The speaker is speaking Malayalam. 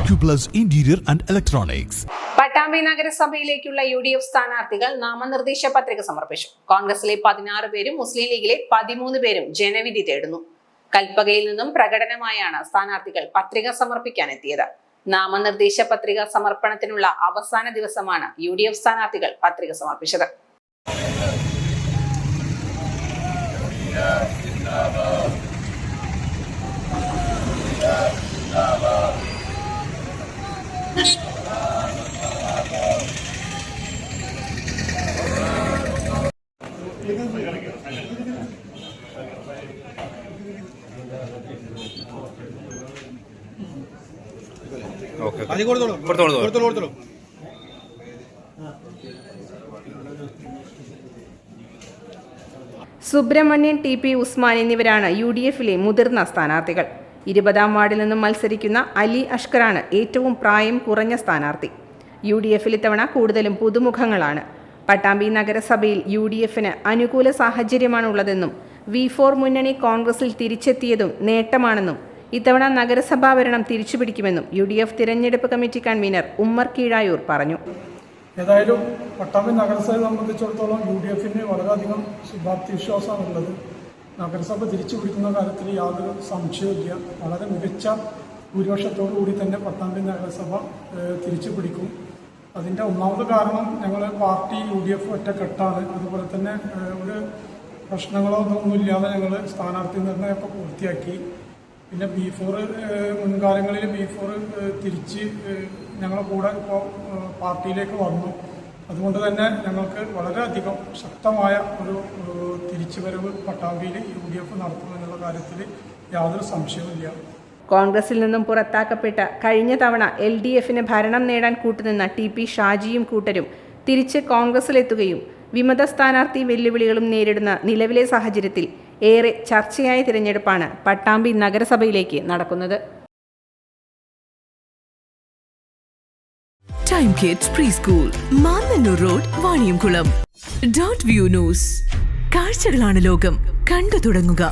Acuplus Interior and Electronics. Pattambi നഗരസഭയിലേക്കുള്ള UDF സ്ഥാനാർത്ഥികൾ നാമനിർദ്ദേശ പത്രിക സമർപ്പിച്ചു. കോൺഗ്രസിലെ 16 പേരും മുസ്ലിം ലീഗിലെ 13 പേരും ജനവിധി തേടുന്നു. കൽപ്പകയിൽ നിന്നും പ്രകടനമായാണ് സ്ഥാനാർത്ഥികൾ പത്രിക സമർപ്പിക്കാനെത്തിയത്. നാമനിർദ്ദേശ പത്രിക സമർപ്പണത്തിനുള്ള അവസാന ദിവസമാണ് UDF സ്ഥാനാർത്ഥികൾ പത്രിക സമർപ്പിച്ചത്. സുബ്രഹ്മണ്യൻ TP ഉസ്മാൻ എന്നിവരാണ് UDFിലെ മുതിർന്ന സ്ഥാനാർത്ഥികൾ. 20-ാം വാർഡിൽ നിന്നും മത്സരിക്കുന്ന അലി അഷ്കറാണ് ഏറ്റവും പ്രായം കുറഞ്ഞ സ്ഥാനാർത്ഥി. UDFിൽ ഇത്തവണ കൂടുതലും പുതുമുഖങ്ങളാണ്. പട്ടാമ്പി നഗരസഭയിൽ UDFിന് അനുകൂല സാഹചര്യമാണുള്ളതെന്നും V4 മുന്നണി കോൺഗ്രസിൽ തിരിച്ചെത്തിയതും നേട്ടമാണെന്നും ഇത്തവണ നഗരസഭാ ഭരണം തിരിച്ചുപിടിക്കുമെന്നും UDF തിരഞ്ഞെടുപ്പ് കമ്മിറ്റി കൺവീനർ ഉമ്മർ കീഴായൂർ പറഞ്ഞു. ഏതായാലും പട്ടാമ്പി നഗരസഭയെ സംബന്ധിച്ചിടത്തോളം UDFിന് വളരെയധികം ശുഭാപ്തി വിശ്വാസമാണുള്ളത്. നഗരസഭ തിരിച്ചു പിടിക്കുന്ന കാര്യത്തിൽ യാതൊരു സംശയവുമില്ല. വളരെ മികച്ച ഭൂരിപക്ഷത്തോടു കൂടി തന്നെ പട്ടാമ്പി നഗരസഭ തിരിച്ചു പിടിക്കും. അതിൻ്റെ ഒന്നാമത് കാരണം ഞങ്ങൾ പാർട്ടി UDF ഒറ്റക്കെട്ടാണ്. അതുപോലെ തന്നെ ഒരു പ്രശ്നങ്ങളോ ഒന്നുമില്ലാതെ ഞങ്ങൾ സ്ഥാനാർത്ഥി നിർണ്ണയമൊക്കെ പൂർത്തിയാക്കി. പിന്നെ B4 മുൻകാലങ്ങളിൽ B4 തിരിച്ച് ഞങ്ങളുടെ കൂടെ ഇപ്പോൾ പാർട്ടിയിലേക്ക് വന്നു. അതുകൊണ്ട് തന്നെ ഞങ്ങൾക്ക് വളരെയധികം ശക്തമായ ഒരു തിരിച്ചുവരവ് പട്ടാമ്പിയിൽ UDF നടത്തുമെന്നുള്ള കാര്യത്തിൽ യാതൊരു സംശയവുമില്ല. കോൺഗ്രസിൽ നിന്നും പുറത്താക്കപ്പെട്ട കഴിഞ്ഞ തവണ LDFിന് ഭരണം നേടാൻ കൂട്ടുനിന്ന TP ഷാജിയും കൂട്ടരും തിരിച്ച് കോൺഗ്രസിലെത്തുകയും വിമത സ്ഥാനാർത്ഥി വെല്ലുവിളികളും നേരിടുന്ന നിലവിലെ സാഹചര്യത്തിൽ ഏറെ ചർച്ചയായ തിരഞ്ഞെടുപ്പാണ് പട്ടാമ്പി നഗരസഭയിലേക്ക് നടക്കുന്നത്. Time kids pre school, Mannannur road, Vaniyamkulam. .View news. കാഴ്ചകളാണ് ലോകം, കണ്ടു തുടങ്ങുക.